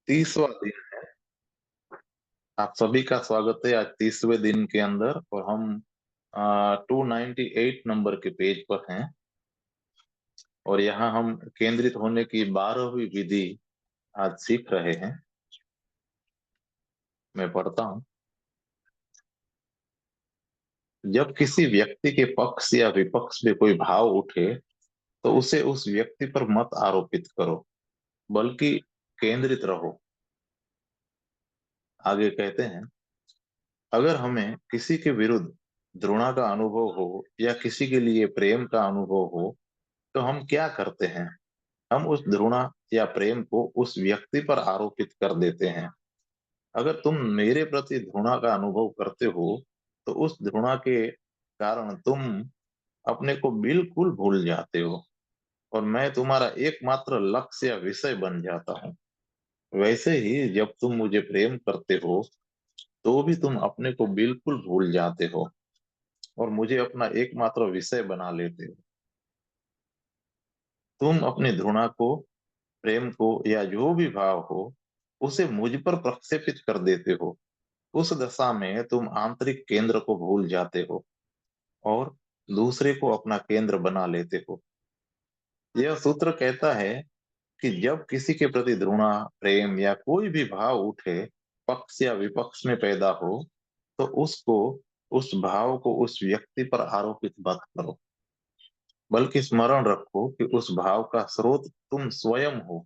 30वां दिन है। आप सभी का स्वागत है आज 30वें दिन के अंदर। और हम 298 नंबर के पेज पर हैं। और यहाँ हम केंद्रित होने की 12वीं विधि आज सीख रहे हैं। मैं पढ़ता हूँ। जब किसी व्यक्ति के पक्ष या विपक्ष में कोई भाव उठे तो उसे उस व्यक्ति पर मत आरोपित करो, बल्कि केंद्रित रहो। आगे कहते हैं, अगर हमें किसी के विरुद्ध घृणा का अनुभव हो या किसी के लिए प्रेम का अनुभव हो तो हम क्या करते हैं? हम उस घृणा या प्रेम को उस व्यक्ति पर आरोपित कर देते हैं। अगर तुम मेरे प्रति घृणा का अनुभव करते हो तो उस घृणा के कारण तुम अपने को बिल्कुल भूल जाते हो और मैं तुम्हारा एकमात्र लक्ष्य या विषय बन जाता हूँ। वैसे ही जब तुम मुझे प्रेम करते हो तो भी तुम अपने को बिल्कुल भूल जाते हो और मुझे अपना एकमात्र विषय बना लेते हो। तुम अपनी घृणा को, प्रेम को या जो भी भाव हो उसे मुझ पर प्रक्षेपित कर देते हो। उस दशा में तुम आंतरिक केंद्र को भूल जाते हो और दूसरे को अपना केंद्र बना लेते हो। यह सूत्र कहता है कि जब किसी के प्रति घृणा, प्रेम या कोई भी भाव उठे, पक्ष या विपक्ष में पैदा हो, तो उसको, उस भाव को उस व्यक्ति पर आरोपित मत करो, बल्कि स्मरण रखो कि उस भाव का स्रोत तुम स्वयं हो।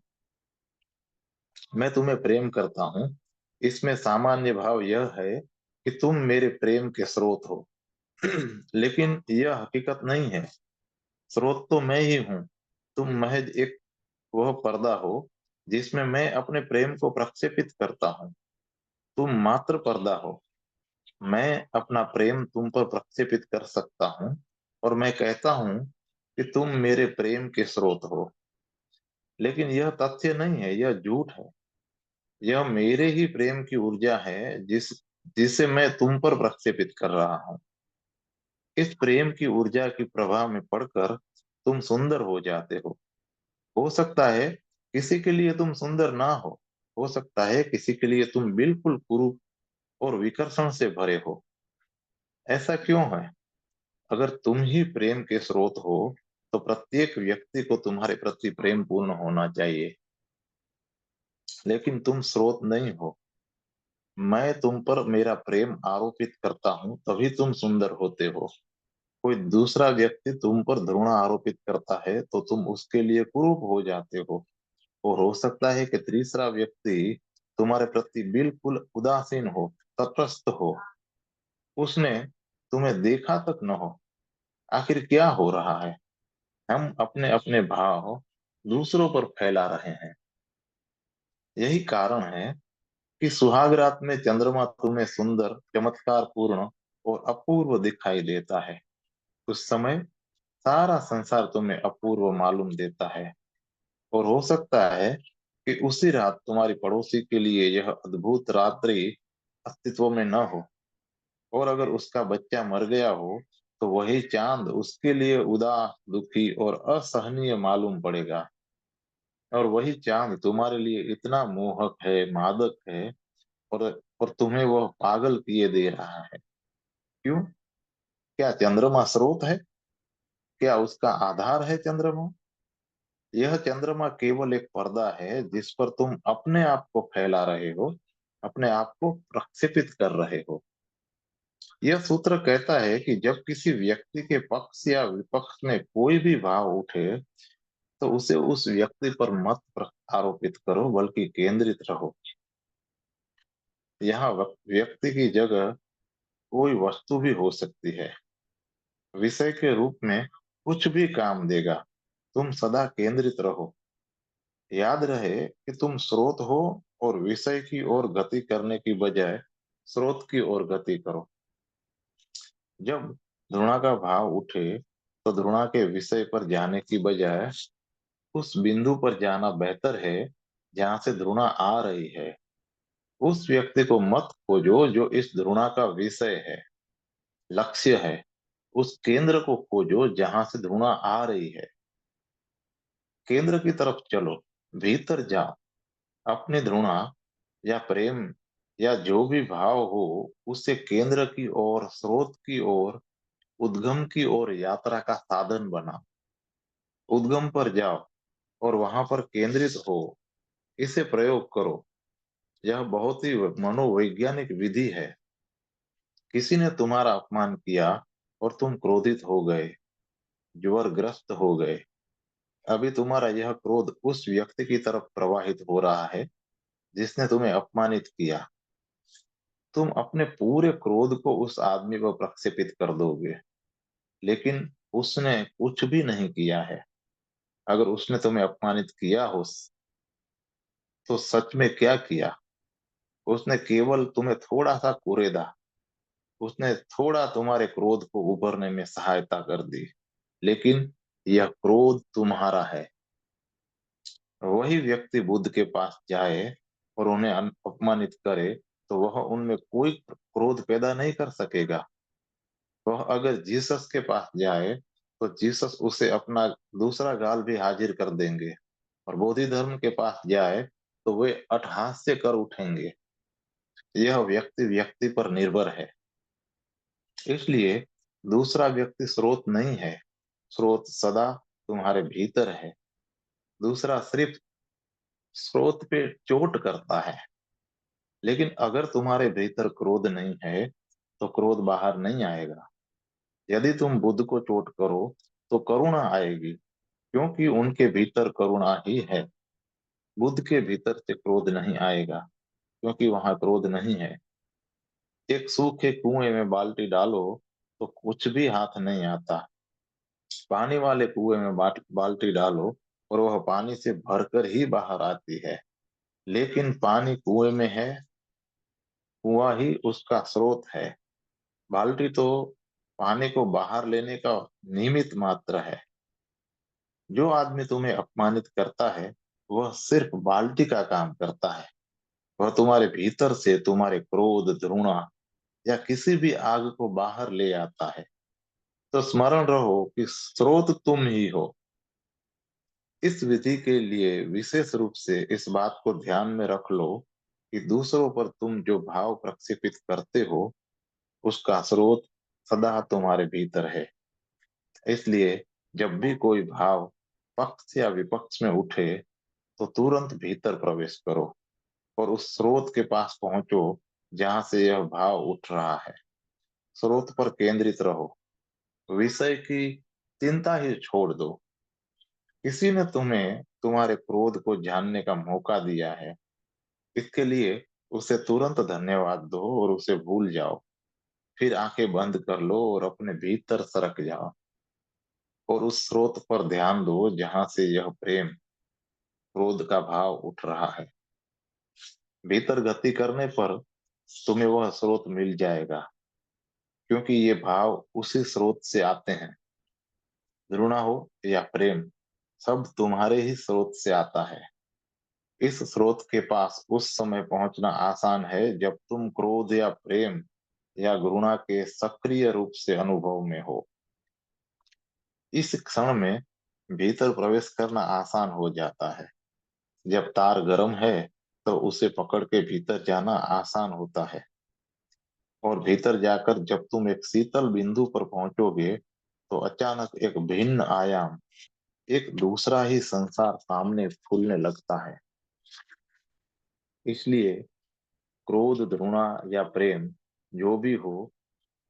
मैं तुम्हें प्रेम करता हूँ, इसमें सामान्य भाव यह है कि तुम मेरे प्रेम के स्रोत हो। लेकिन यह हकीकत नहीं है। स्रोत तो मैं ही हूँ। तुम महज एक वह पर्दा हो जिसमें मैं अपने प्रेम को प्रक्षेपित करता हूँ। तुम मात्र पर्दा हो। मैं अपना प्रेम तुम पर प्रक्षेपित कर सकता हूँ और मैं कहता हूँ कि तुम मेरे प्रेम के स्रोत हो। लेकिन यह तथ्य नहीं है, यह झूठ है। यह मेरे ही प्रेम की ऊर्जा है जिसे मैं तुम पर प्रक्षेपित कर रहा हूँ। इस प्रेम की ऊर्जा के प्रभाव में पड़कर तुम सुंदर हो जाते हो। हो सकता है किसी के लिए तुम सुंदर ना हो सकता है किसी के लिए तुम बिल्कुल कुरूप और विकर्षण से भरे हो। ऐसा क्यों है? अगर तुम ही प्रेम के स्रोत हो तो प्रत्येक व्यक्ति को तुम्हारे प्रति प्रेम पूर्ण होना चाहिए। लेकिन तुम स्रोत नहीं हो। मैं तुम पर मेरा प्रेम आरोपित करता हूँ तभी तुम सुंदर होते हो। कोई दूसरा व्यक्ति तुम पर घृणा आरोपित करता है तो तुम उसके लिए कुरूप हो जाते हो। और हो सकता है कि तीसरा व्यक्ति तुम्हारे प्रति बिल्कुल उदासीन हो, तटस्थ हो। उसने तुम्हें देखा तक न हो। आखिर क्या हो रहा है? हम अपने अपने भाव दूसरों पर फैला रहे हैं। यही कारण है कि सुहाग रात में चंद्रमा तुम्हें सुंदर, चमत्कार पूर्ण और अपूर्व दिखाई देता है। उस समय सारा संसार तुम्हें अपूर्व मालूम देता है। और हो सकता है कि उसी रात तुम्हारी पड़ोसी के लिए यह अद्भुत रात्रि अस्तित्व में न हो। और अगर उसका बच्चा मर गया हो तो वही चांद उसके लिए उदास, दुखी और असहनीय मालूम पड़ेगा। और वही चांद तुम्हारे लिए इतना मोहक है, मादक है, और और तुम्हें वह पागल किए दे रहा है। क्यों? क्या चंद्रमा स्रोत है? क्या उसका आधार है चंद्रमा? यह चंद्रमा केवल एक पर्दा है जिस पर तुम अपने आप को फैला रहे हो, अपने आप को प्रक्षेपित कर रहे हो। यह सूत्र कहता है कि जब किसी व्यक्ति के पक्ष या विपक्ष में कोई भी भाव उठे तो उसे उस व्यक्ति पर मत आरोपित करो, बल्कि केंद्रित रहो। यहाँ व्यक्ति की जगह कोई वस्तु भी हो सकती है। विषय के रूप में कुछ भी काम देगा। तुम सदा केंद्रित रहो। याद रहे कि तुम स्रोत हो और विषय की ओर गति करने की बजाय स्रोत की ओर गति करो। जब घृणा का भाव उठे तो घृणा के विषय पर जाने की बजाय उस बिंदु पर जाना बेहतर है जहां से घृणा आ रही है। उस व्यक्ति को मत खोजो जो इस घृणा का विषय है, लक्ष्य है। उस केंद्र को खोजो जहां से घृणा आ रही है। केंद्र की तरफ चलो, भीतर जाओ। अपनी घृणा या प्रेम या जो भी भाव हो, उसे केंद्र की ओर, स्रोत की ओर, उद्गम की ओर यात्रा का साधन बना। उद्गम पर जाओ और वहां पर केंद्रित हो, इसे प्रयोग करो। यह बहुत ही मनोवैज्ञानिक विधि है। किसी ने तुम्हारा अपमान किया और तुम क्रोधित हो गए, ज्वरग्रस्त हो गए। अभी तुम्हारा यह क्रोध उस व्यक्ति की तरफ प्रवाहित हो रहा है जिसने तुम्हें अपमानित किया। तुम अपने पूरे क्रोध को उस आदमी पर प्रक्षेपित कर दोगे, लेकिन उसने कुछ भी नहीं किया है। अगर उसने तुम्हें अपमानित किया हो, तो सच में क्या किया? उसने केवल तुम्हें थोड़ा सा कुरेदा। उसने थोड़ा तुम्हारे क्रोध को उभरने में सहायता कर दी, लेकिन यह क्रोध तुम्हारा है। वही व्यक्ति बुद्ध के पास जाए और उन्हें अपमानित करे, तो वह उनमें कोई क्रोध पैदा नहीं कर सकेगा। वह अगर जीसस के पास जाए, तो जीसस उसे अपना दूसरा गाल भी हाजिर कर देंगे। और बोधि धर्म के पास जाए, तो वे अट्टहास्य कर उठेंगे। यह व्यक्ति व्यक्ति पर निर्भर है। इसलिए दूसरा व्यक्ति स्रोत नहीं है, स्रोत सदा तुम्हारे भीतर है। दूसरा सिर्फ स्रोत पे चोट करता है। लेकिन अगर तुम्हारे भीतर क्रोध नहीं है, तो क्रोध बाहर नहीं आएगा। यदि तुम बुद्ध को चोट करो, तो करुणा आएगी, क्योंकि उनके भीतर करुणा ही है। बुद्ध के भीतर से क्रोध नहीं आएगा, क्योंकि वहां क्रोध नहीं है। एक सूखे कुएं में बाल्टी डालो, तो कुछ भी हाथ नहीं आता। पानी वाले कुएं में बाल्टी डालो, और वह पानी से भरकर ही बाहर आती है। लेकिन पानी कुएं में है, कुआं ही उसका स्रोत है। बाल्टी तो पानी को बाहर लेने का निमित्त मात्र है। जो आदमी तुम्हें अपमानित करता है, वह सिर्फ बाल्टी का काम करता है। वह तुम्हारे भीतर से तुम्हारे क्रोध, घृणा या किसी भी आग को बाहर ले आता है। तो स्मरण रहो कि स्रोत तुम ही हो। इस विधि के लिए विशेष रूप से इस बात को ध्यान में रख लो कि दूसरों पर तुम जो भाव प्रक्षेपित करते हो, उसका स्रोत सदा तुम्हारे भीतर है। इसलिए जब भी कोई भाव पक्ष या विपक्ष में उठे, तो तुरंत भीतर प्रवेश करो और उस स्रोत के पास पहुंचो जहां से यह भाव उठ रहा है। स्रोत पर केंद्रित रहो। विषय की चिंता ही छोड़ दो। किसी ने तुम्हें तुम्हारे क्रोध को जानने का मौका दिया है, इसके लिए उसे तुरंत धन्यवाद दो और उसे भूल जाओ। फिर आंखें बंद कर लो और अपने भीतर सरक जाओ और उस स्रोत पर ध्यान दो जहां से यह प्रेम, क्रोध का भाव उठ रहा है। भीतर गति करने पर तुम्हें वह स्रोत मिल जाएगा, क्योंकि ये भाव उसी स्रोत से आते हैं। घृणा हो या प्रेम, सब तुम्हारे ही स्रोत से आता है। इस स्रोत के पास उस समय पहुंचना आसान है जब तुम क्रोध या प्रेम या घृणा के सक्रिय रूप से अनुभव में हो। इस क्षण में भीतर प्रवेश करना आसान हो जाता है। जब तार गर्म है, तो उसे पकड़ के भीतर जाना आसान होता है। और भीतर जाकर जब तुम एक शीतल बिंदु पर पहुंचोगे, तो अचानक एक भिन्न आयाम, एक दूसरा ही संसार सामने खुलने लगता है। इसलिए क्रोध, घृणा या प्रेम जो भी हो,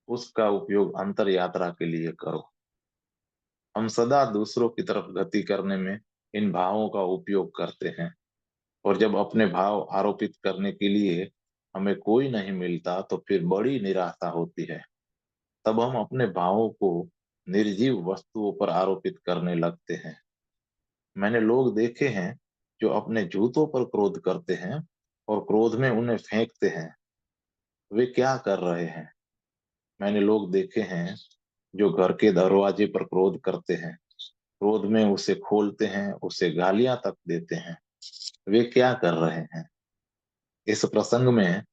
उसका उपयोग अंतर यात्रा के लिए करो। हम सदा दूसरों की तरफ गति करने में इन भावों का उपयोग करते हैं। और जब अपने भाव आरोपित करने के लिए हमें कोई नहीं मिलता, तो फिर बड़ी निराशा होती है। तब हम अपने भावों को निर्जीव वस्तुओं पर आरोपित करने लगते हैं। मैंने लोग देखे हैं जो अपने जूतों पर क्रोध करते हैं और क्रोध में उन्हें फेंकते हैं। वे क्या कर रहे हैं? मैंने लोग देखे हैं जो घर के दरवाजे पर क्रोध करते हैं, क्रोध में उसे खोलते हैं, उसे गालियां तक देते हैं। वे क्या कर रहे हैं? इस प्रसंग में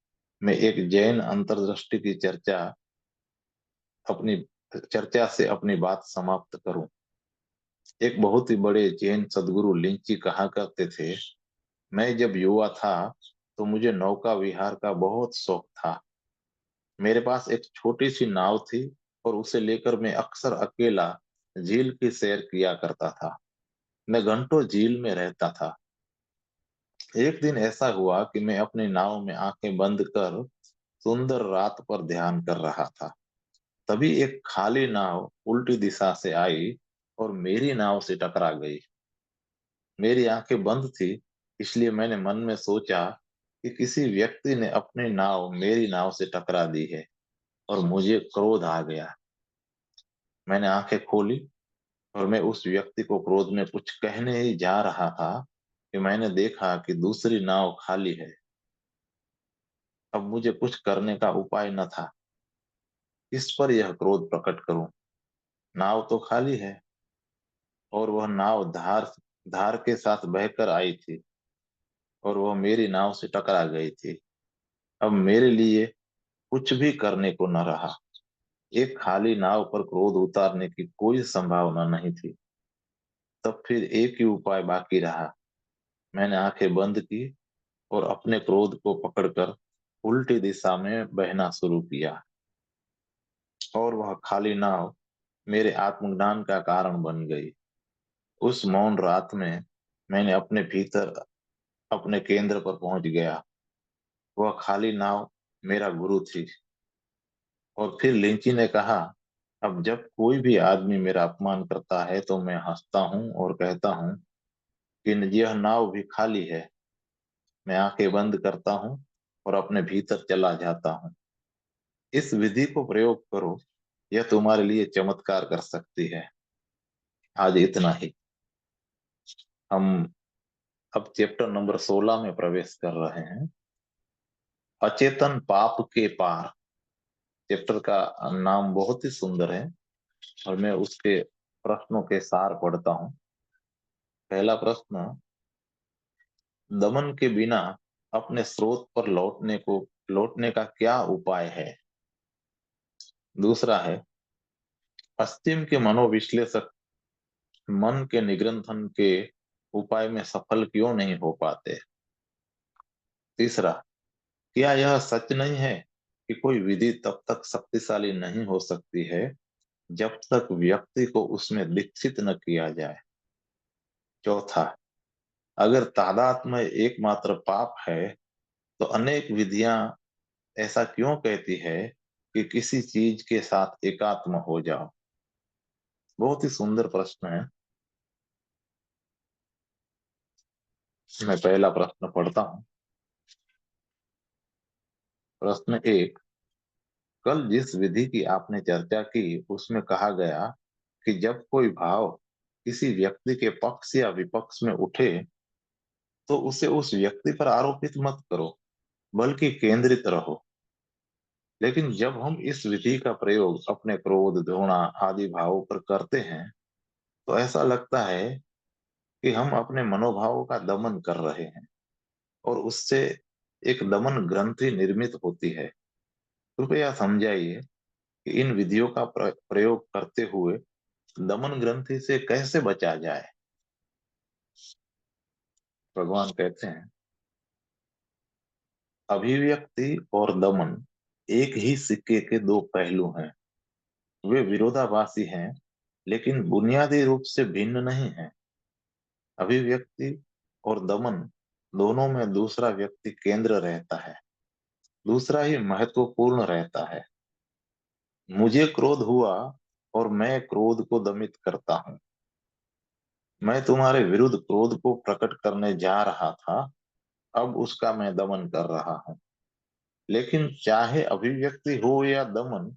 मैं एक जैन अंतर्दृष्टि की अपनी चर्चा से अपनी बात समाप्त करूं। एक बहुत ही बड़े जैन सदगुरु लिंची कहा करते थे मैं जब युवा था तो मुझे नौका विहार का बहुत शौक था। मेरे पास एक छोटी सी नाव थी और उसे लेकर मैं अक्सर अकेला झील की सैर किया करता था। मैं घंटों झील में रहता था। एक दिन ऐसा हुआ कि मैं अपनी नाव में आंखें बंद कर सुंदर रात पर ध्यान कर रहा था। तभी एक खाली नाव उल्टी दिशा से आई और मेरी नाव से टकरा गई। मेरी आंखें बंद थी, इसलिए मैंने मन में सोचा कि किसी व्यक्ति ने अपनी नाव मेरी नाव से टकरा दी है और मुझे क्रोध आ गया। मैंने आंखें खोली और मैं उस व्यक्ति को क्रोध में कुछ कहने ही जा रहा था कि मैंने देखा कि दूसरी नाव खाली है। अब मुझे कुछ करने का उपाय न था। किस पर यह क्रोध प्रकट करूं? नाव तो खाली है और वह नाव धार धार के साथ बहकर आई थी और वह मेरी नाव से टकरा गई थी। अब मेरे लिए कुछ भी करने को न रहा। एक खाली नाव पर क्रोध उतारने की कोई संभावना नहीं थी। तब फिर एक ही उपाय बाकी रहा। मैंने आंखें बंद की और अपने क्रोध को पकड़कर उल्टी दिशा में बहना शुरू किया और वह खाली नाव मेरे आत्मज्ञान का कारण बन गई। उस मौन रात में मैंने अपने भीतर अपने केंद्र पर पहुंच गया। वह खाली नाव मेरा गुरु थी। और फिर लिंची ने कहा, अब जब कोई भी आदमी मेरा अपमान करता है तो मैं हंसता हूँ और कहता हूँ कि यह नाव भी खाली है। मैं आंखें बंद करता हूँ और अपने भीतर चला जाता हूँ। इस विधि को प्रयोग करो, यह तुम्हारे लिए चमत्कार कर सकती है। आज इतना ही। हम अब चैप्टर नंबर 16 में प्रवेश कर रहे हैं। अचेतन पाप के पार। चैप्टर का नाम बहुत ही सुंदर है और मैं उसके प्रश्नों के सार पढ़ता हूँ। पहला प्रश्न, दमन के बिना अपने स्रोत पर लौटने का क्या उपाय है? दूसरा है, पश्चिम के मनोविश्लेषक मन के निग्रंथन के उपाय में सफल क्यों नहीं हो पाते? तीसरा, क्या यह सच नहीं है कि कोई विधि तब तक शक्तिशाली नहीं हो सकती है जब तक व्यक्ति को उसमें दीक्षित न किया जाए? चौथा, अगर तादात्म्य में एकमात्र पाप है तो अनेक विधियां ऐसा क्यों कहती है कि किसी चीज के साथ एकात्म हो जाओ? बहुत ही सुंदर प्रश्न है। मैं पहला प्रश्न पढ़ता हूँ। प्रश्न एक, कल जिस विधि की आपने चर्चा की उसमें कहा गया कि जब कोई भाव किसी व्यक्ति के पक्ष या विपक्ष में उठे तो उसे उस व्यक्ति पर आरोपित मत करो, बल्कि केंद्रित रहो। लेकिन जब हम इस विधि का प्रयोग अपने क्रोध, घृणा आदि भावों पर करते हैं तो ऐसा लगता है कि हम अपने मनोभावों का दमन कर रहे हैं और उससे एक दमन ग्रंथि निर्मित होती है। कृपया समझाइए कि इन विधियों का प्रयोग करते हुए दमन ग्रंथि से कैसे बचा जाए? भगवान कहते हैं, अभिव्यक्ति और दमन एक ही सिक्के के दो पहलू हैं। वे विरोधाभासी हैं, लेकिन बुनियादी रूप से भिन्न नहीं हैं। अभिव्यक्ति और दमन दोनों में दूसरा व्यक्ति केंद्र रहता है, दूसरा ही महत्वपूर्ण रहता है। मुझे क्रोध हुआ और मैं क्रोध को दमित करता हूँ। मैं तुम्हारे विरुद्ध क्रोध को प्रकट करने जा रहा था, अब उसका मैं दमन कर रहा हूँ। लेकिन चाहे अभिव्यक्ति हो या दमन,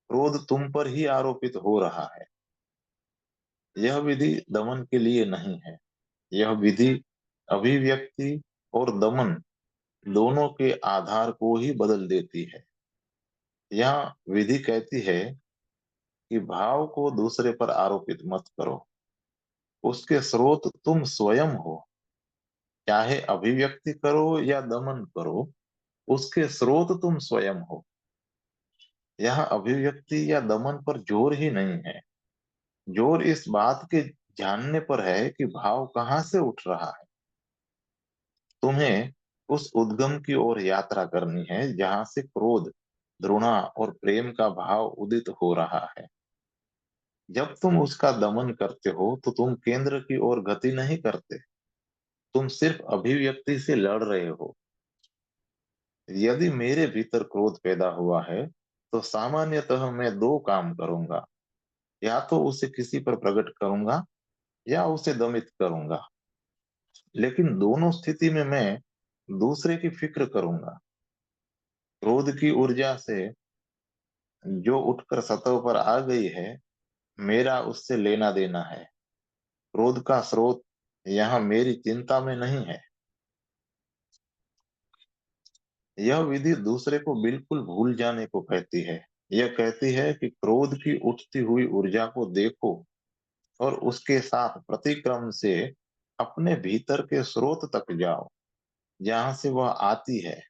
क्रोध तुम पर ही आरोपित हो रहा है। यह विधि दमन के लिए नहीं है। यह विधि अभिव्यक्ति और दमन दोनों के आधार को ही बदल देती है। यह विधि कहती है कि भाव को दूसरे पर आरोपित मत करो, उसके स्रोत तुम स्वयं हो। चाहे अभिव्यक्ति करो या दमन करो, उसके स्रोत तुम स्वयं हो। यह अभिव्यक्ति या दमन पर जोर ही नहीं है। जोर इस बात के जानने पर है कि भाव कहाँ से उठ रहा है। तुम्हें उस उद्गम की ओर यात्रा करनी है जहां से क्रोध, घृणा और प्रेम का भाव उदित हो रहा है। जब तुम उसका दमन करते हो तो तुम केंद्र की ओर गति नहीं करते, तुम सिर्फ अभिव्यक्ति से लड़ रहे हो। यदि मेरे भीतर क्रोध पैदा हुआ है तो सामान्यतः मैं दो काम करूंगा, या तो उसे किसी पर प्रकट करूंगा या उसे दमित करूंगा। लेकिन दोनों स्थिति में मैं दूसरे की फिक्र करूंगा। क्रोध की ऊर्जा से जो उठकर सतह पर आ गई है, मेरा उससे लेना देना है। क्रोध का स्रोत यहाँ मेरी चिंता में नहीं है। यह विधि दूसरे को बिल्कुल भूल जाने को कहती है। यह कहती है कि क्रोध की उठती हुई ऊर्जा को देखो और उसके साथ प्रतिक्रम से अपने भीतर के स्रोत तक जाओ जहां से वह आती है,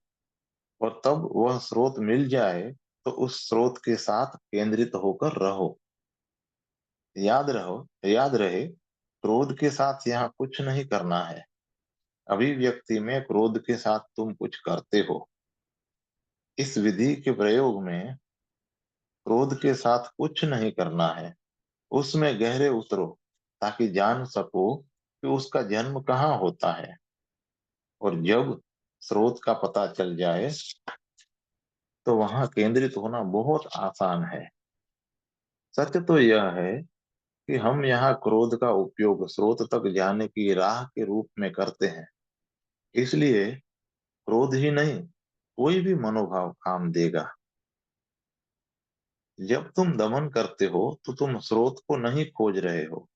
और तब वह स्रोत मिल जाए तो उस स्रोत के साथ केंद्रित होकर रहो। याद रहे, क्रोध के साथ यहाँ कुछ नहीं करना है। अभिव्यक्ति में क्रोध के साथ तुम कुछ करते हो। इस विधि के प्रयोग में क्रोध के साथ कुछ नहीं करना है, उसमें गहरे उतरो ताकि जान सको कि उसका जन्म कहाँ होता है। और जब स्रोत का पता चल जाए तो वहां केंद्रित होना बहुत आसान है। सत्य तो यह है कि हम यहाँ क्रोध का उपयोग स्रोत तक जाने की राह के रूप में करते हैं। इसलिए क्रोध ही नहीं, कोई भी मनोभाव काम देगा। जब तुम दमन करते हो तो तुम स्रोत को नहीं खोज रहे हो,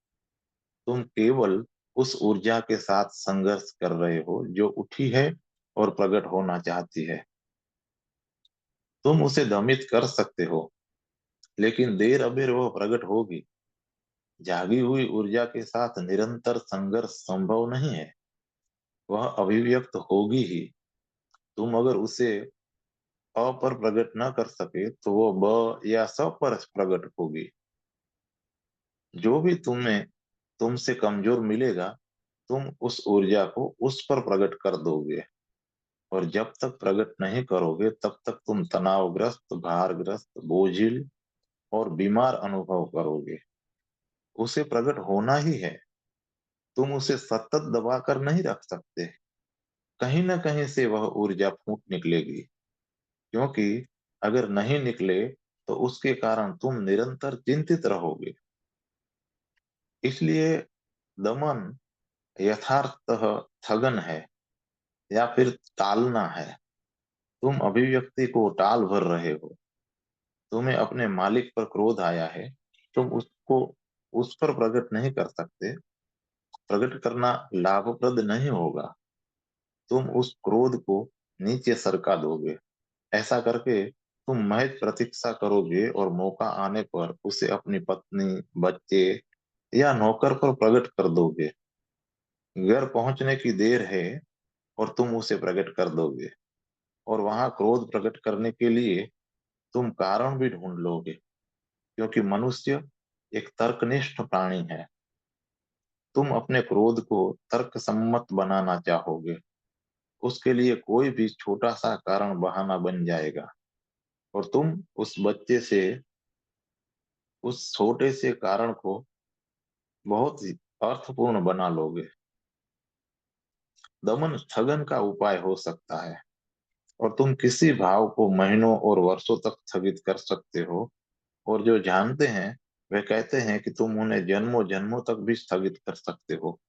तुम केवल उस ऊर्जा के साथ संघर्ष कर रहे हो जो उठी है और प्रकट होना चाहती है। तुम उसे दमित कर सकते हो, लेकिन देर अबेर वह प्रकट होगी। जागी हुई ऊर्जा के साथ निरंतर संघर्ष संभव नहीं है, वह अभिव्यक्त होगी ही। तुम अगर उसे अ पर प्रकट न कर सके तो वो ब या स पर प्रकट होगी। जो भी तुम्हें तुमसे कमजोर मिलेगा, तुम उस ऊर्जा को उस पर प्रकट कर दोगे। और जब तक प्रकट नहीं करोगे तब तक तुम तनावग्रस्त, भारग्रस्त, बोझिल और बीमार अनुभव करोगे। उसे प्रकट होना ही है, तुम उसे सतत दबाकर नहीं रख सकते। कहीं ना कहीं से वह ऊर्जा फूट निकलेगी, क्योंकि अगर नहीं निकले तो उसके कारण तुम निरंतर चिंतित रहोगे। इसलिए दमन यथार्थतः स्थगन है या फिर टालना है। तुम अभिव्यक्ति को टाल भर रहे हो। तुम्हें अपने मालिक पर क्रोध आया है, तुम उसको उस पर प्रकट नहीं कर सकते। प्रकट करना लाभप्रद नहीं होगा। तुम उस क्रोध को नीचे सरका दोगे। ऐसा करके तुम महज प्रतीक्षा करोगे और मौका आने पर उसे अपनी पत्नी, बच्चे या नौकर पर प्रकट कर दोगे। घर पहुंचने की देर है और तुम उसे प्रकट कर दोगे। और वहां क्रोध प्रकट करने के लिए तुम कारण भी ढूंढ लोगे, क्योंकि मनुष्य एक तर्कनिष्ठ प्राणी है। तुम अपने क्रोध को तर्क सम्मत बनाना चाहोगे। उसके लिए कोई भी छोटा सा कारण बहाना बन जाएगा, और तुम उस बच्चे से उस छोटे से कारण को बहुत ही अर्थपूर्ण बना लोगे। दमन स्थगन का उपाय हो सकता है, और तुम किसी भाव को महीनों और वर्षों तक स्थगित कर सकते हो। और जो जानते हैं वे कहते हैं कि तुम उन्हें जन्मों जन्मों तक भी स्थगित कर सकते हो,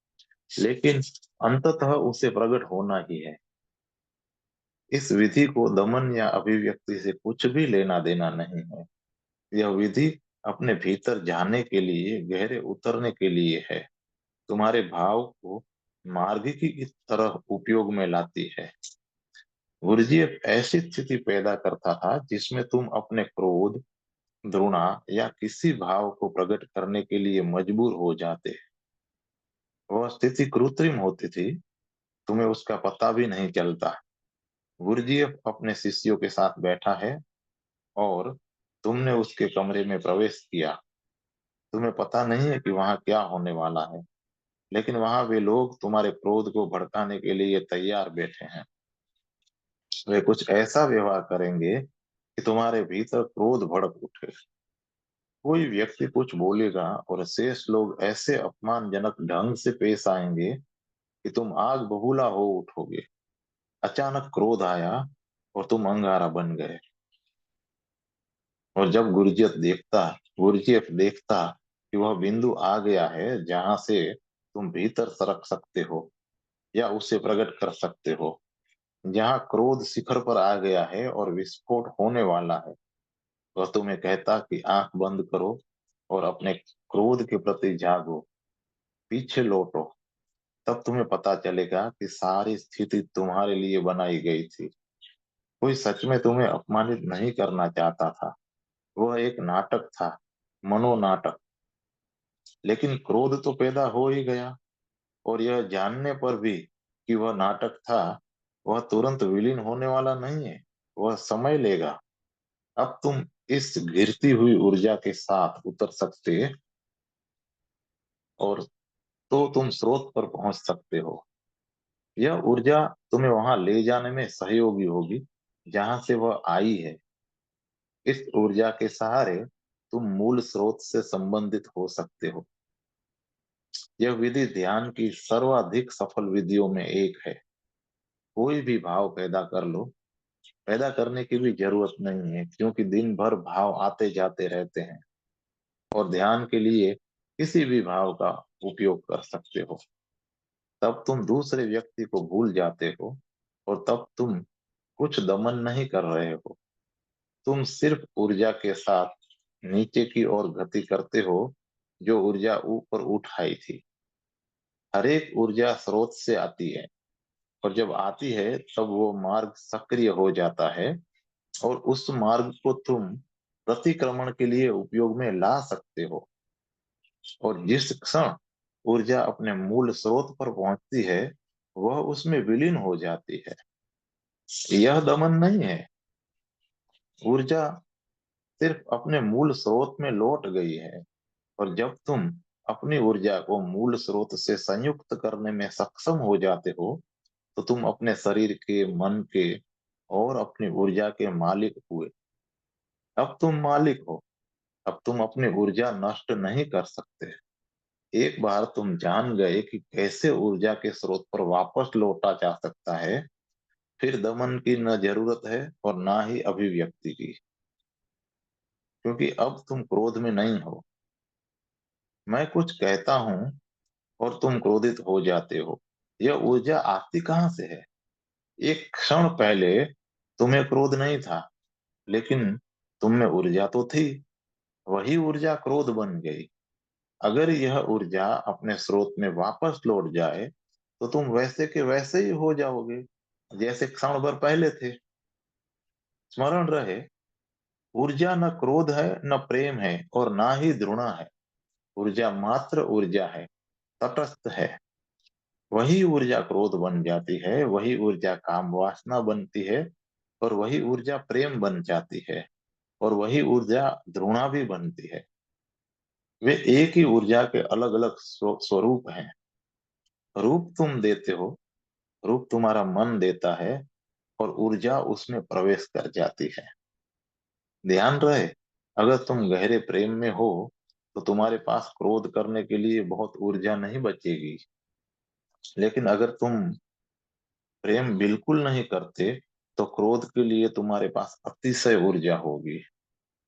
लेकिन अंततः उसे प्रकट होना ही है। इस विधि को दमन या अभिव्यक्ति से कुछ भी लेना देना नहीं है। यह विधि अपने भीतर जाने के लिए, गहरे उतरने के लिए है। तुम्हारे भाव को मार्गिकी की तरह उपयोग में लाती है। गुरुजीएफ ऐसी स्थिति पैदा करता था जिसमें तुम अपने क्रोध, घृणा या किसी भाव को प्रकट करने के लिए मजबूर हो जाते। वह स्थिति कृत्रिम होती थी, तुम्हें उसका पता भी नहीं चलता। गुरुजीएफ अपने शिष्यों के साथ बैठा है और तुमने उसके कमरे में प्रवेश किया। तुम्हें पता नहीं है कि वहां क्या होने वाला है। लेकिन वहां वे लोग तुम्हारे क्रोध को भड़काने के लिए तैयार बैठे हैं। वे कुछ ऐसा व्यवहार करेंगे कि तुम्हारे भीतर क्रोध भड़क उठे। कोई व्यक्ति कुछ बोलेगा और शेष लोग ऐसे अपमानजनक ढंग से पेश आएंगे कि तुम आग बबूला हो उठोगे। अचानक क्रोध आया और तुम अंगारा बन गए। और जब गुरजेफ देखता कि वह बिंदु आ गया है जहां से तुम भीतर सरक सकते हो या उसे प्रकट कर सकते हो, जहां क्रोध शिखर पर आ गया है और विस्फोट होने वाला है, वह तुम्हें कहता कि आंख बंद करो और अपने क्रोध के प्रति जागो, पीछे लौटो। तब तुम्हें पता चलेगा कि सारी स्थिति तुम्हारे लिए बनाई गई थी। कोई सच में तुम्हें अपमानित नहीं करना चाहता था। वह एक नाटक था, मनोनाटक। लेकिन क्रोध तो पैदा हो ही गया, और यह जानने पर भी कि वह नाटक था, वह तुरंत विलीन होने वाला नहीं है। वह समय लेगा। अब तुम इस गिरती हुई ऊर्जा के साथ उतर सकते, और तो तुम स्रोत पर पहुंच सकते हो। यह ऊर्जा तुम्हें वहां ले जाने में सहयोगी होगी जहां से वह आई है। इस ऊर्जा के सहारे तुम मूल स्रोत से संबंधित हो सकते हो। यह विधि ध्यान की सर्वाधिक सफल विधियों में एक है। कोई भी भाव पैदा कर लो, पैदा करने की भी जरूरत नहीं है, क्योंकि दिन भर भाव आते जाते रहते हैं। और ध्यान के लिए किसी भी भाव का उपयोग कर सकते हो। तब तुम दूसरे व्यक्ति को भूल जाते हो, और तब तुम कुछ दमन नहीं कर रहे हो। तुम सिर्फ ऊर्जा के साथ नीचे की ओर गति करते हो, जो ऊर्जा ऊपर उठ आई थी। हर एक ऊर्जा स्रोत से आती है, और जब आती है तब वो मार्ग सक्रिय हो जाता है, और उस मार्ग को तुम प्रतिक्रमण के लिए उपयोग में ला सकते हो। और जिस क्षण ऊर्जा अपने मूल स्रोत पर पहुंचती है, वह उसमें विलीन हो जाती है। यह दमन नहीं है। ऊर्जा सिर्फ अपने मूल स्रोत में लौट गई है। और जब तुम अपनी ऊर्जा को मूल स्रोत से संयुक्त करने में सक्षम हो जाते हो, तो तुम अपने शरीर के, मन के और अपनी ऊर्जा के मालिक हुए। अब तुम मालिक हो। अब तुम अपनी ऊर्जा नष्ट नहीं कर सकते। एक बार तुम जान गए कि कैसे ऊर्जा के स्रोत पर वापस लौटा जा सकता है, फिर दमन की न जरूरत है और ना ही अभिव्यक्ति की, क्योंकि अब तुम क्रोध में नहीं हो। मैं कुछ कहता हूं और तुम क्रोधित हो जाते हो। यह ऊर्जा आती कहां से है? एक क्षण पहले तुम्हें क्रोध नहीं था, लेकिन तुम में ऊर्जा तो थी। वही ऊर्जा क्रोध बन गई। अगर यह ऊर्जा अपने स्रोत में वापस लौट जाए, तो तुम वैसे के वैसे ही हो जाओगे, जैसे क्षण भर पहले थे। स्मरण रहे, ऊर्जा न क्रोध है, न प्रेम है, और ना ही घृणा है। ऊर्जा मात्र ऊर्जा है, तटस्थ है। वही ऊर्जा क्रोध बन जाती है, वही ऊर्जा काम वासना बनती है, और वही ऊर्जा प्रेम बन जाती है, और वही ऊर्जा घृणा भी बनती है। वे एक ही ऊर्जा के अलग अलग स्वरूप हैं। रूप तुम देते हो, रूप तुम्हारा मन देता है, और ऊर्जा उसमें प्रवेश कर जाती है। ध्यान रहे, अगर तुम गहरे प्रेम में हो, तो तुम्हारे पास क्रोध करने के लिए बहुत ऊर्जा नहीं बचेगी। लेकिन अगर तुम प्रेम बिल्कुल नहीं करते, तो क्रोध के लिए तुम्हारे पास अतिशय ऊर्जा होगी,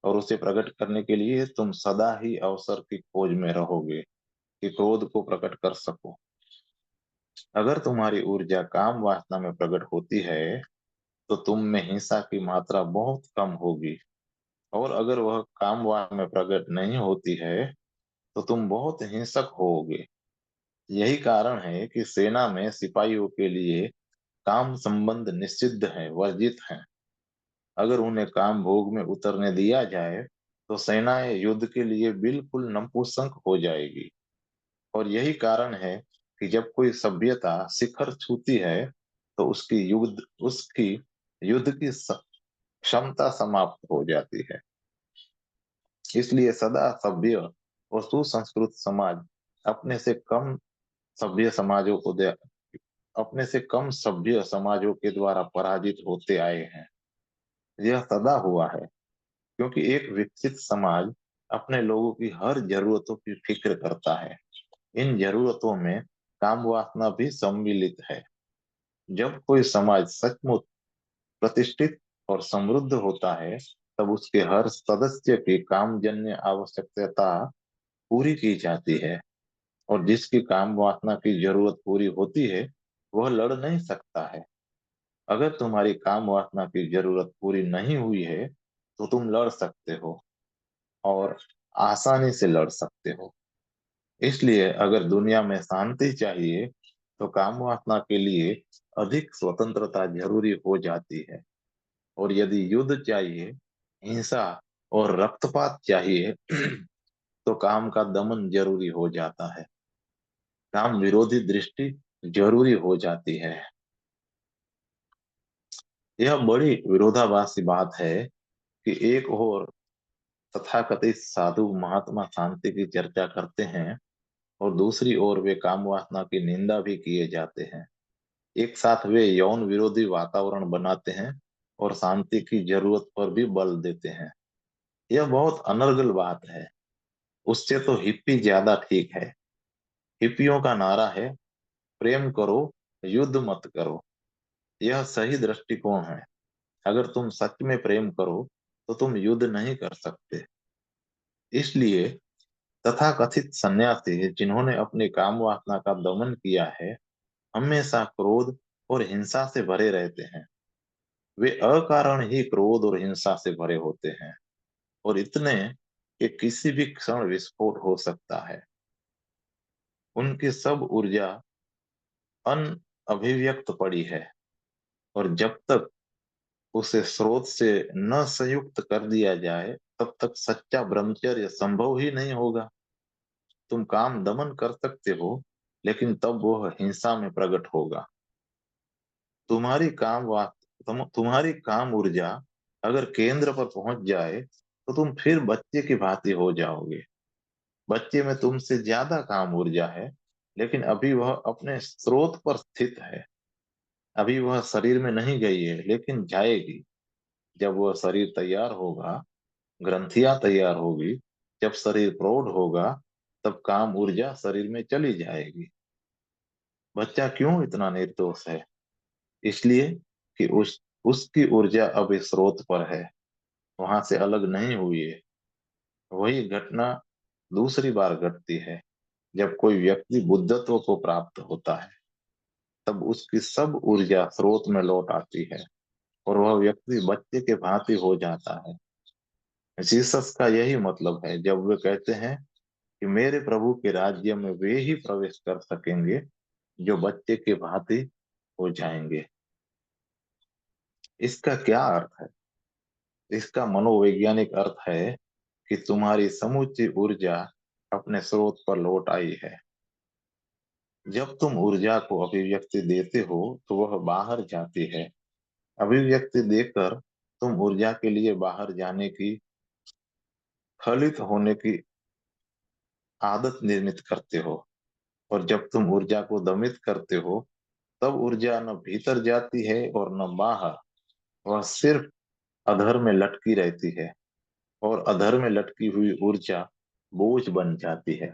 और उसे प्रकट करने के लिए तुम सदा ही अवसर की खोज में रहोगे कि क्रोध को प्रकट कर सको। अगर तुम्हारी ऊर्जा काम वासना में प्रकट होती है, तो तुम में हिंसा की मात्रा बहुत कम होगी। और अगर वह काम वासना में प्रकट नहीं होती है, तो तुम बहुत हिंसक होगे। यही कारण है कि सेना में सिपाहियों के लिए काम संबंध निषिद्ध है, वर्जित है। अगर उन्हें काम भोग में उतरने दिया जाए, तो सेनाएं युद्ध के लिए बिल्कुल नपुंसक हो जाएगी। और यही कारण है कि जब कोई सभ्यता शिखर छूती है, तो उसकी युद्ध की क्षमता समाप्त हो जाती है। इसलिए सदा सभ्य और सुसंस्कृत समाज अपने से कम सभ्य समाजों को अपने से कम सभ्य समाजों के द्वारा पराजित होते आए हैं। यह सदा हुआ है, क्योंकि एक विकसित समाज अपने लोगों की हर जरूरतों की फिक्र करता है। इन जरूरतों में काम वासना भी सम्मिलित है। जब कोई समाज सचमुच प्रतिष्ठित और समृद्ध होता है, तब उसके हर सदस्य की कामजन्य आवश्यकता पूरी की जाती है, और जिसकी काम वासना की जरूरत पूरी होती है, वह लड़ नहीं सकता है। अगर तुम्हारी काम वासना की जरूरत पूरी नहीं हुई है, तो तुम लड़ सकते हो, और आसानी से लड़ सकते हो। इसलिए अगर दुनिया में शांति चाहिए, तो काम वासना के लिए अधिक स्वतंत्रता जरूरी हो जाती है। और यदि युद्ध चाहिए, हिंसा और रक्तपात चाहिए, तो काम का दमन जरूरी हो जाता है। काम विरोधी दृष्टि जरूरी हो जाती है। यह बड़ी विरोधाभासी बात है कि एक और तथाकथित साधु महात्मा शांति की चर्चा करते हैं, और दूसरी ओर वे काम वासना की निंदा भी किए जाते हैं। एक साथ वे यौन विरोधी वातावरण बनाते हैं और शांति की जरूरत पर भी बल देते हैं। यह बहुत अनर्गल बात है। उससे तो हिप्पी ज्यादा ठीक है। हिप्पियों का नारा है, प्रेम करो, युद्ध मत करो। यह सही दृष्टिकोण है। अगर तुम सच में प्रेम करो, तो तुम युद्ध नहीं कर सकते। इसलिए तथाकथित सन्यासी जिन्होंने अपनी काम वासना का दमन किया है, हमेशा क्रोध और हिंसा से भरे रहते हैं। वे अकारण ही क्रोध और हिंसा से भरे होते हैं, और इतने कि किसी भी क्षण विस्फोट हो सकता है। उनकी सब ऊर्जा अनअभिव्यक्त पड़ी है, और जब तक उसे स्रोत से न संयुक्त कर दिया जाए, तब तक सच्चा ब्रह्मचर्य संभव ही नहीं होगा। तुम काम दमन कर सकते हो, लेकिन तब वह हिंसा में प्रकट होगा। तुम्हारी तुम्हारी काम ऊर्जा अगर केंद्र पर पहुंच जाए, तो तुम फिर बच्चे की भांति हो जाओगे। बच्चे में तुमसे ज्यादा काम ऊर्जा है, लेकिन अभी वह अपने स्रोत पर स्थित है। अभी वह शरीर में नहीं गई है, लेकिन जाएगी। जब वह शरीर तैयार होगा, ग्रंथियां तैयार होगी, जब शरीर प्रौढ़ होगा, तब काम ऊर्जा शरीर में चली जाएगी। बच्चा क्यों इतना निर्दोष है? इसलिए कि उसकी ऊर्जा अब इस स्रोत पर है, वहां से अलग नहीं हुई है। वही घटना दूसरी बार घटती है। जब कोई व्यक्ति बुद्धत्व को प्राप्त होता है, तब उसकी सब ऊर्जा स्रोत में लौट आती है, और वह व्यक्ति बच्चे के भांति हो जाता है। जीसस का यही मतलब है जब वे कहते हैं कि मेरे प्रभु के राज्य में वे ही प्रवेश कर सकेंगे जो बच्चे के भांति हो जाएंगे। इसका क्या अर्थ है? इसका मनोवैज्ञानिक अर्थ है कि तुम्हारी समूची ऊर्जा अपने स्रोत पर लौट आई है। जब तुम ऊर्जा को अभिव्यक्ति देते हो, तो वह बाहर जाती है। अभिव्यक्ति देकर तुम ऊर्जा के लिए बाहर जाने की, स्खलित होने की आदत निर्मित करते हो। और जब तुम ऊर्जा को दमित करते हो, तब ऊर्जा न भीतर जाती है और न बाहर। वह सिर्फ अधर में लटकी रहती है, और अधर में लटकी हुई ऊर्जा बोझ बन जाती है।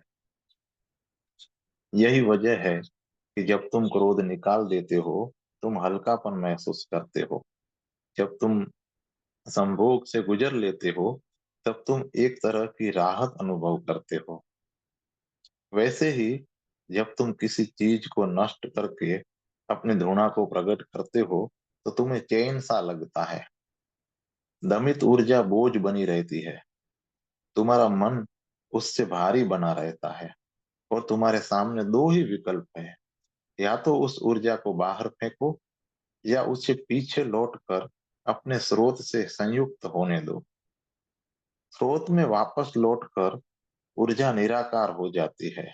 यही वजह है कि जब तुम क्रोध निकाल देते हो, तुम हल्कापन महसूस करते हो। जब तुम संभोग से गुजर लेते हो, तब तुम एक तरह की राहत अनुभव करते हो। वैसे ही जब तुम किसी चीज को नष्ट करके अपनी घृणा को प्रकट करते हो, तो तुम्हें चैन सा लगता है। दमित ऊर्जा बोझ बनी रहती है। तुम्हारा मन उससे भारी बना रहता है, और तुम्हारे सामने दो ही विकल्प है। या तो उस ऊर्जा को बाहर फेंको, या उसे पीछे लौटकर अपने स्रोत से संयुक्त होने दो। स्रोत में वापस लौटकर ऊर्जा निराकार हो जाती है।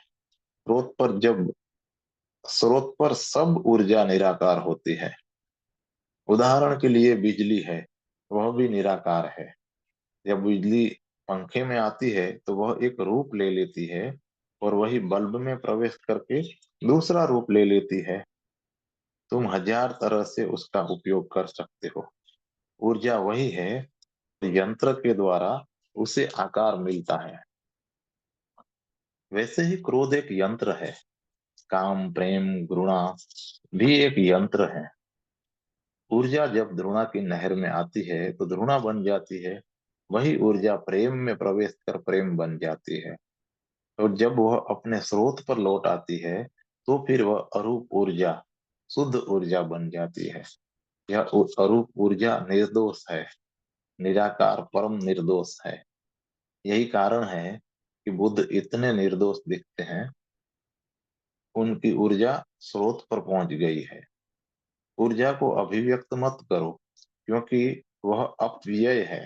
स्रोत पर सब ऊर्जा निराकार होती है। उदाहरण के लिए बिजली है, वह भी निराकार है। जब बिजली पंखे में आती है, तो वह एक रूप ले लेती है, और वही बल्ब में प्रवेश करके दूसरा रूप ले लेती है। तुम हजार तरह से उसका उपयोग कर सकते हो। ऊर्जा वही है, यंत्र के द्वारा उसे आकार मिलता है। वैसे ही क्रोध एक यंत्र है। काम, प्रेम, घृणा भी एक यंत्र है। ऊर्जा जब घृणा की नहर में आती है तो घृणा बन जाती है। वही ऊर्जा प्रेम में प्रवेश कर प्रेम बन जाती है। और जब वह अपने स्रोत पर लौट आती है तो फिर वह अरूप ऊर्जा, शुद्ध ऊर्जा बन जाती है। यह अरूप ऊर्जा निर्दोष है, निराकार, परम निर्दोष है। यही कारण है कि बुद्ध इतने निर्दोष दिखते हैं। उनकी ऊर्जा स्रोत पर पहुंच गई है। ऊर्जा को अभिव्यक्त मत करो, क्योंकि वह अपव्यय है।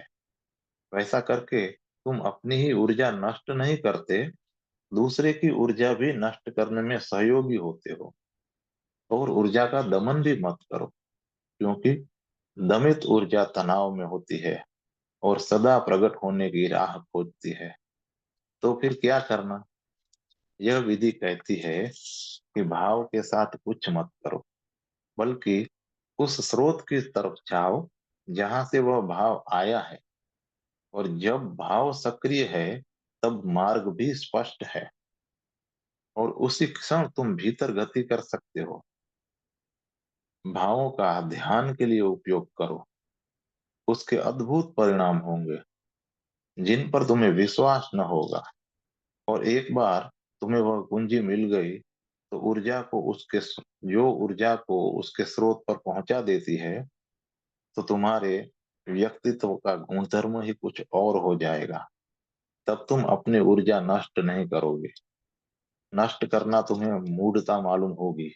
वैसा करके तुम अपनी ही ऊर्जा नष्ट नहीं करते, दूसरे की ऊर्जा भी नष्ट करने में सहयोगी होते हो। और ऊर्जा का दमन भी मत करो, क्योंकि दमित ऊर्जा तनाव में होती है और सदा प्रकट होने की राह खोजती है। तो फिर क्या करना? यह विधि कहती है कि भाव के साथ कुछ मत करो, बल्कि उस स्रोत की तरफ जाओ जहां से वह भाव आया है। और जब भाव सक्रिय है तब मार्ग भी स्पष्ट है, और उसी क्षण तुम भीतर गति कर सकते हो। भावों का ध्यान के लिए उपयोग करो, उसके अद्भुत परिणाम होंगे जिन पर तुम्हें विश्वास न होगा। और एक बार तुम्हें वह कुंजी मिल गई तो ऊर्जा को उसके स्रोत पर पहुंचा देती है, तो तुम्हारे व्यक्तित्व का गुणधर्म ही कुछ और हो जाएगा। तब तुम अपनी ऊर्जा नष्ट नहीं करोगे। नष्ट करना तुम्हें मूढ़ता मालूम होगी।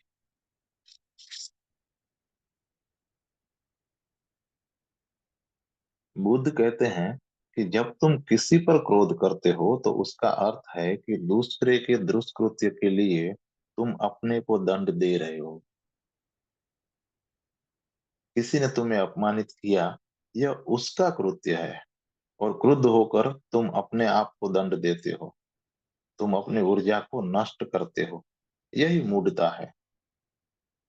बुद्ध कहते हैं कि जब तुम किसी पर क्रोध करते हो तो उसका अर्थ है कि दूसरे के दुष्कृत्य के लिए तुम अपने को दंड दे रहे हो। किसी ने तुम्हें अपमानित किया, यह उसका कृत्य है, और क्रुद्ध होकर तुम अपने आप को दंड देते हो। तुम अपनी ऊर्जा को नष्ट करते हो। यही मूढ़ता है।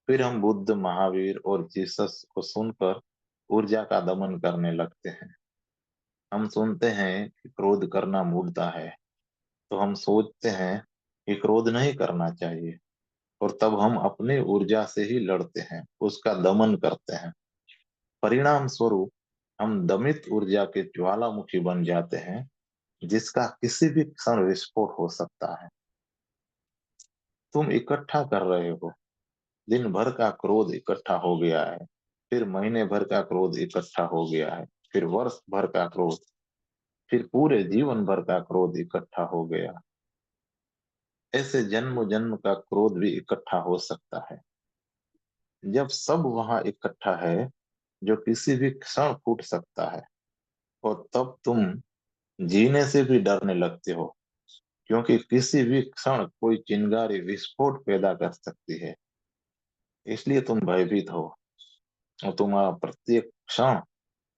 फिर हम बुद्ध, महावीर और जीसस को सुनकर ऊर्जा का दमन करने लगते हैं। हम सुनते हैं कि क्रोध करना मूढ़ता है, तो हम सोचते हैं कि क्रोध नहीं करना चाहिए, और तब हम अपनी ऊर्जा से ही लड़ते हैं, उसका दमन करते हैं। परिणाम स्वरूप हम दमित ऊर्जा के ज्वालामुखी बन जाते हैं, जिसका किसी भी क्षण विस्फोट हो सकता है। तुम इकट्ठा कर रहे हो, दिन भर का क्रोध इकट्ठा हो गया है, फिर महीने भर का क्रोध इकट्ठा हो गया है, फिर वर्ष भर का क्रोध, फिर पूरे जीवन भर का क्रोध इकट्ठा हो गया। ऐसे जन्म जन्म का क्रोध भी इकट्ठा हो सकता है। जब सब वहां इकट्ठा है, जो किसी भी क्षण फूट सकता है, और तब तुम जीने से भी डरने लगते हो, क्योंकि किसी भी क्षण कोई चिंगारी विस्फोट पैदा कर सकती है। इसलिए तुम भयभीत हो, और तुम्हारा प्रत्येक क्षण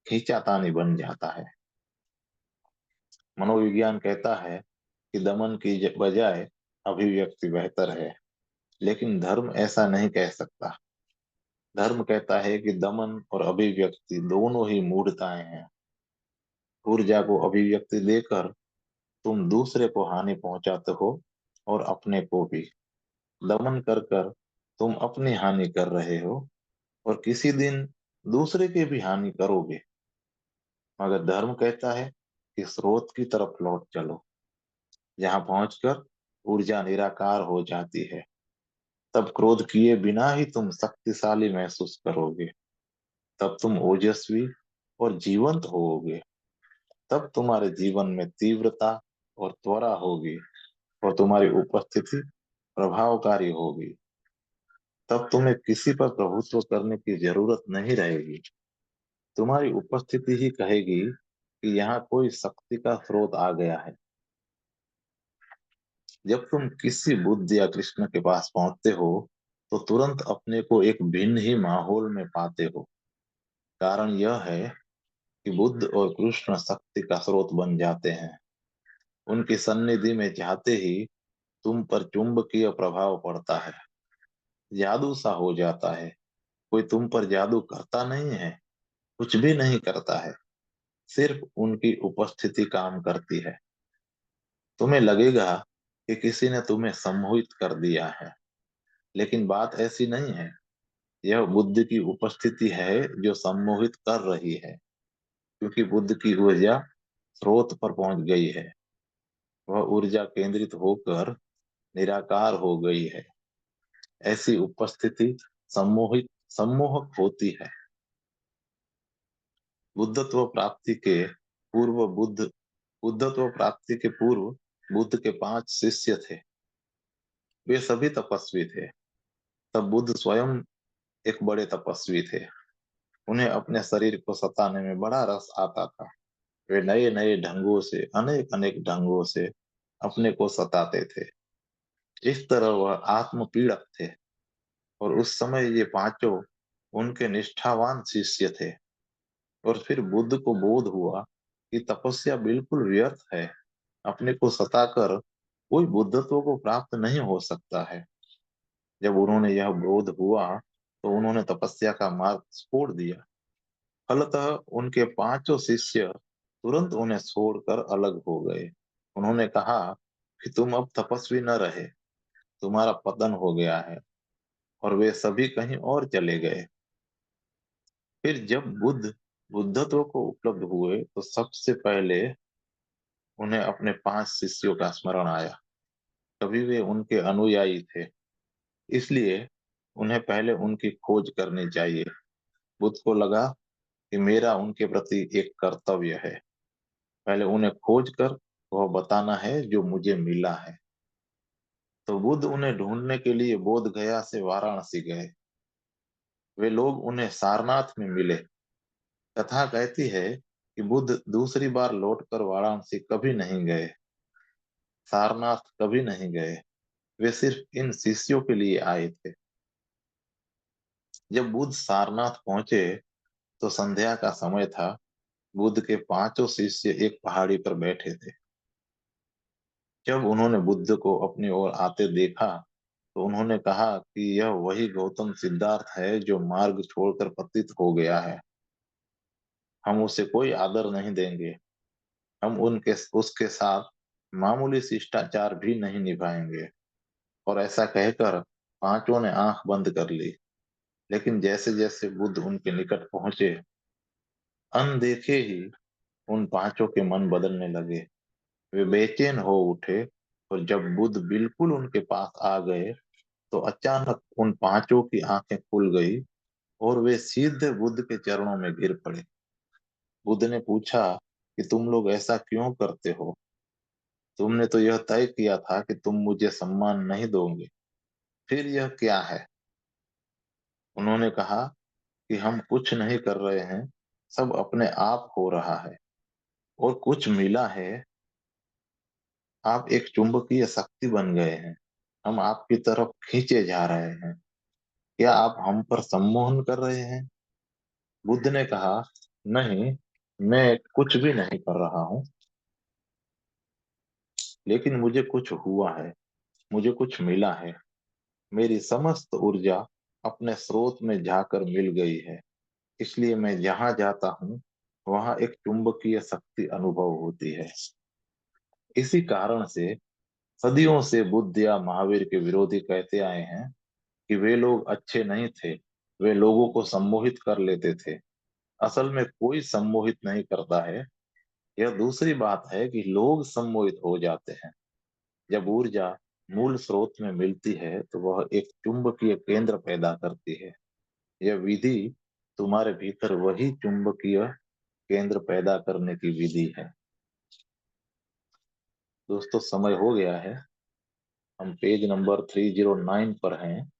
खींचातानी बन जाता है। मनोविज्ञान कहता है कि दमन की बजाय अभिव्यक्ति बेहतर है, लेकिन धर्म ऐसा नहीं कह सकता। धर्म कहता है कि दमन और अभिव्यक्ति दोनों ही मूढ़ताएं हैं। ऊर्जा को अभिव्यक्ति देकर तुम दूसरे को हानि पहुंचाते हो, और अपने को भी। दमन कर कर तुम अपनी हानि कर रहे हो, और किसी दिन दूसरे की भी हानि करोगे। मगर धर्म कहता है कि स्रोत की तरफ लौट चलो, जहां पहुंचकर ऊर्जा निराकार हो जाती है। तब क्रोध किए बिना ही तुम शक्तिशाली महसूस करोगे। तब तुम ओजस्वी और जीवंत होोगे। तब तुम्हारे जीवन में तीव्रता और त्वरा होगी, और तुम्हारी उपस्थिति प्रभावकारी होगी। तब तुम्हें किसी पर प्रभुत्व करने की जरूरत नहीं रहेगी। तुम्हारी उपस्थिति ही कहेगी कि यहाँ कोई शक्ति का स्रोत आ गया है। जब तुम किसी बुद्ध या कृष्ण के पास पहुंचते हो तो तुरंत अपने को एक भिन्न ही माहौल में पाते हो। कारण यह है कि बुद्ध और कृष्ण शक्ति का स्रोत बन जाते हैं। उनकी सन्निधि में जाते ही तुम पर चुंबकीय प्रभाव पड़ता है, जादू सा हो जाता है। कोई तुम पर जादू करता नहीं है, कुछ भी नहीं करता है, सिर्फ उनकी उपस्थिति काम करती है। तुम्हें लगेगा कि किसी ने तुम्हें सम्मोहित कर दिया है, लेकिन बात ऐसी नहीं है। यह बुद्ध की उपस्थिति है जो सम्मोहित कर रही है, क्योंकि बुद्ध की ऊर्जा स्रोत पर पहुंच गई है। वह ऊर्जा केंद्रित होकर निराकार हो गई है। ऐसी उपस्थिति सम्मोहित सम्मोहक होती है। बुद्धत्व प्राप्ति के बुद्धत्व प्राप्ति के पूर्व बुद्ध के 5 शिष्य थे। वे सभी तपस्वी थे। तब बुद्ध स्वयं एक बड़े तपस्वी थे। उन्हें अपने शरीर को सताने में बड़ा रस आता था। वे नए नए ढंगों से, अनेक अनेक ढंगों से अपने को सताते थे। इस तरह वह आत्म पीड़क थे। और उस समय ये पांचों उनके निष्ठावान शिष्य थे। और फिर बुद्ध को बोध हुआ कि तपस्या बिल्कुल व्यर्थ है। अपने को सताकर कोई बुद्धत्व को प्राप्त नहीं हो सकता है। जब उन्होंने यह बोध हुआ तो उन्होंने तपस्या का मार्ग छोड़ दिया। फलतः उनके पांचों शिष्य तुरंत उन्हें छोड़कर अलग हो गए। उन्होंने कहा कि तुम अब तपस्वी न रहे, तुम्हारा पतन हो गया है। और वे सभी कहीं और चले गए। फिर जब बुद्ध बुद्धत्व को उपलब्ध हुए तो सबसे पहले उन्हें अपने 5 शिष्यों का स्मरण आया। कभी वे उनके अनुयायी थे, इसलिए उन्हें पहले उनकी खोज करनी चाहिए। बुद्ध को लगा कि मेरा उनके प्रति एक कर्तव्य है। पहले उन्हें खोज कर वह बताना है जो मुझे मिला है। तो बुद्ध उन्हें ढूंढने के लिए बोध गया से वाराणसी गए। वे लोग उन्हें सारनाथ में मिले। कथा कहती है कि बुद्ध दूसरी बार लौटकर वाराणसी कभी नहीं गए, सारनाथ कभी नहीं गए। वे सिर्फ इन शिष्यों के लिए आए थे। जब बुद्ध सारनाथ पहुंचे तो संध्या का समय था। बुद्ध के पांचों शिष्य एक पहाड़ी पर बैठे थे। जब उन्होंने बुद्ध को अपनी ओर आते देखा तो उन्होंने कहा कि यह वही गौतम सिद्धार्थ है जो मार्ग छोड़कर पतित हो गया है। हम उसे कोई आदर नहीं देंगे। हम उनके उसके साथ मामूली शिष्टाचार भी नहीं निभाएंगे। और ऐसा कहकर पांचों ने आंख बंद कर ली। लेकिन जैसे जैसे बुद्ध उनके निकट पहुंचे, अनदेखे ही उन पांचों के मन बदलने लगे। वे बेचैन हो उठे। और जब बुद्ध बिल्कुल उनके पास आ गए तो अचानक उन पांचों की आंखें खुल गई और वे सीधे बुद्ध के चरणों में गिर पड़े। बुद्ध ने पूछा कि तुम लोग ऐसा क्यों करते हो? तुमने तो यह तय किया था कि तुम मुझे सम्मान नहीं दोगे, फिर यह क्या है? उन्होंने कहा कि हम कुछ नहीं कर रहे हैं, सब अपने आप हो रहा है। और कुछ मिला है। आप एक चुंबकीय शक्ति बन गए हैं। हम आपकी तरफ खींचे जा रहे हैं। क्या आप हम पर सम्मोहन कर रहे हैं? बुद्ध ने कहा, नहीं, मैं कुछ भी नहीं कर रहा हूँ। लेकिन मुझे कुछ हुआ है, मुझे कुछ मिला है। मेरी समस्त ऊर्जा अपने स्रोत में जाकर मिल गई है। इसलिए मैं जहां जाता हूँ वहां एक चुंबकीय शक्ति अनुभव होती है। इसी कारण से सदियों से बुद्ध या महावीर के विरोधी कहते आए हैं कि वे लोग अच्छे नहीं थे। वे लोगों को सम्मोहित कर लेते थे। असल में कोई सम्मोहित नहीं करता है। यह दूसरी बात है कि लोग सम्मोहित हो जाते हैं। जब ऊर्जा मूल स्रोत में मिलती है तो वह एक चुंबकीय केंद्र पैदा करती है। यह विधि तुम्हारे भीतर वही चुंबकीय केंद्र पैदा करने की विधि है। दोस्तों, समय हो गया है। हम पेज नंबर 309 पर हैं।